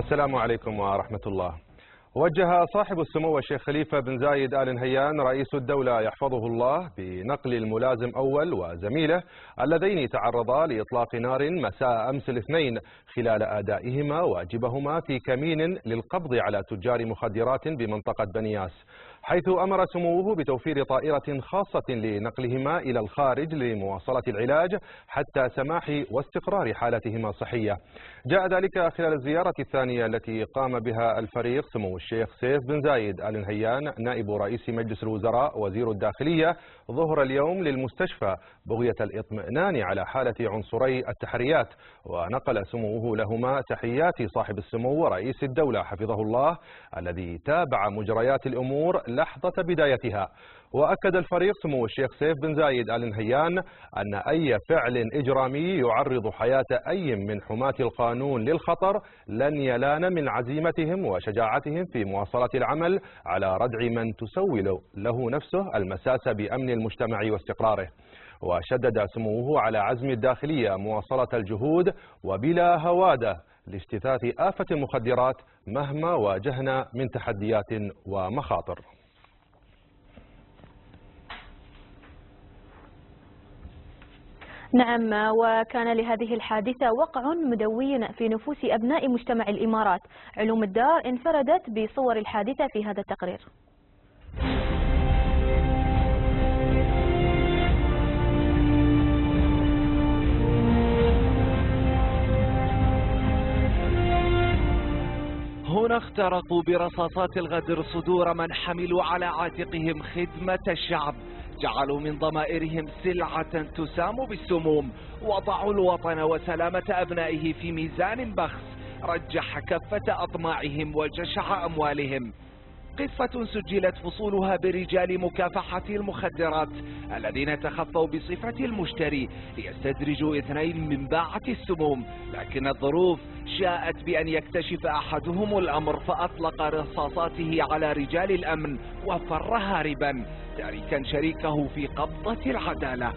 السلام عليكم ورحمة الله. وجه صاحب السمو الشيخ خليفة بن زايد آل نهيان رئيس الدولة يحفظه الله بنقل الملازم أول وزميله اللذين تعرضا لإطلاق نار مساء أمس الاثنين خلال أدائهما واجبهما في كمين للقبض على تجار مخدرات بمنطقة بنياس، حيث أمر سموه بتوفير طائرة خاصة لنقلهما إلى الخارج لمواصلة العلاج حتى سماح واستقرار حالتهما الصحية. جاء ذلك خلال الزيارة الثانية التي قام بها الفريق سمو الشيخ سيف بن زايد آل نهيان نائب رئيس مجلس الوزراء وزير الداخلية ظهر اليوم للمستشفى بغية الإطمئنان على حالة عنصري التحريات، ونقل سموه لهما تحيات صاحب السمو رئيس الدولة حفظه الله الذي تابع مجريات الأمور لحظة بدايتها. وأكد الفريق سمو الشيخ سيف بن زايد آل نهيان أن أي فعل إجرامي يعرض حياة أي من حماة القانون للخطر لن يلان من عزيمتهم وشجاعتهم في مواصلة العمل على ردع من تسول له نفسه المساس بأمن المجتمع واستقراره. وشدد سموه على عزم الداخلية مواصلة الجهود وبلا هوادة لاجتثاث آفة المخدرات مهما واجهنا من تحديات ومخاطر. نعم، وكان لهذه الحادثة وقع مدوي في نفوس أبناء مجتمع الإمارات. علوم الدار انفردت بصور الحادثة في هذا التقرير. هنا اخترقوا برصاصات الغدر صدور من حملوا على عاتقهم خدمة الشعب، جعلوا من ضمائرهم سلعة تسام بالسموم، وضعوا الوطن وسلامة أبنائه في ميزان بخس رجح كفة أطماعهم وجشع أموالهم. قصة سجلت فصولها برجال مكافحة المخدرات الذين تخفوا بصفة المشتري ليستدرجوا اثنين من باعة السموم، لكن الظروف شاءت بأن يكتشف أحدهم الأمر فأطلق رصاصاته على رجال الأمن وفر هاربا تاركا شريكه في قبضة العدالة.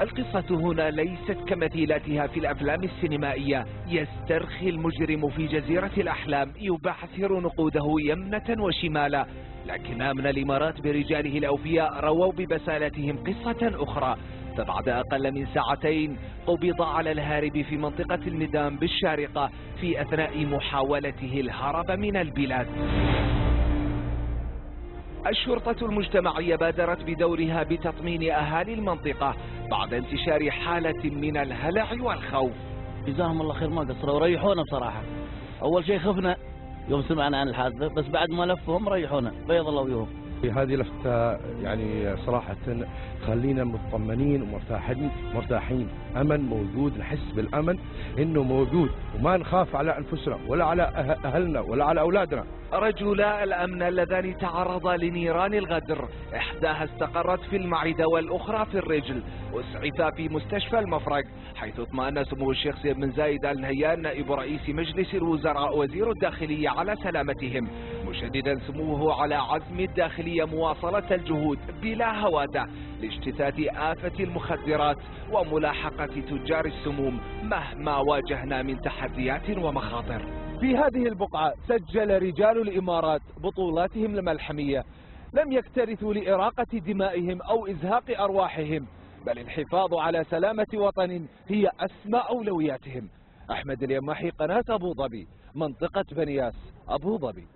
القصة هنا ليست كمثيلاتها في الأفلام السينمائية، يسترخي المجرم في جزيرة الأحلام يبعثر نقوده يمنة وشمالا، لكن أمن الإمارات برجاله الأوفياء رووا ببسالتهم قصة أخرى. فبعد أقل من ساعتين قبض على الهارب في منطقة الميدان بالشارقة في أثناء محاولته الهرب من البلاد. الشرطة المجتمعية بادرت بدورها بتطمين أهالي المنطقة بعد انتشار حالة من الهلع والخوف. جزاهم الله خير، ما قصروا وريحونا بصراحة. أول شيء خفنا يوم سمعنا عن الحادثة، بس بعد ما لفهم ريحونا بيض الله وجوههم. هذه لفتة يعني صراحة خلينا مطمنين ومرتاحين، أمن موجود، نحس بالأمن إنه موجود وما نخاف على أنفسنا ولا على أهلنا ولا على أولادنا. رجلا الأمن اللذان تعرضا لنيران الغدر، إحداها استقرت في المعدة والأخرى في الرجل، أسعفا في مستشفى المفرق، حيث اطمأن سمو الشيخ سيف بن زايد آل نهيان نائب رئيس مجلس الوزراء وزير الداخلية على سلامتهم، مشددا سموه على عزم الداخلية مواصلة الجهود بلا هوادة لاجتثاث آفة المخدرات وملاحقة تجار السموم مهما واجهنا من تحديات ومخاطر. في هذه البقعة سجل رجال الإمارات بطولاتهم الملحمية، لم يكترثوا لإراقة دمائهم أو إزهاق أرواحهم، بل الحفاظ على سلامة وطن هي أسمى أولوياتهم. أحمد اليماحي، قناة أبو ظبي، منطقة بنياس، أبو ظبي.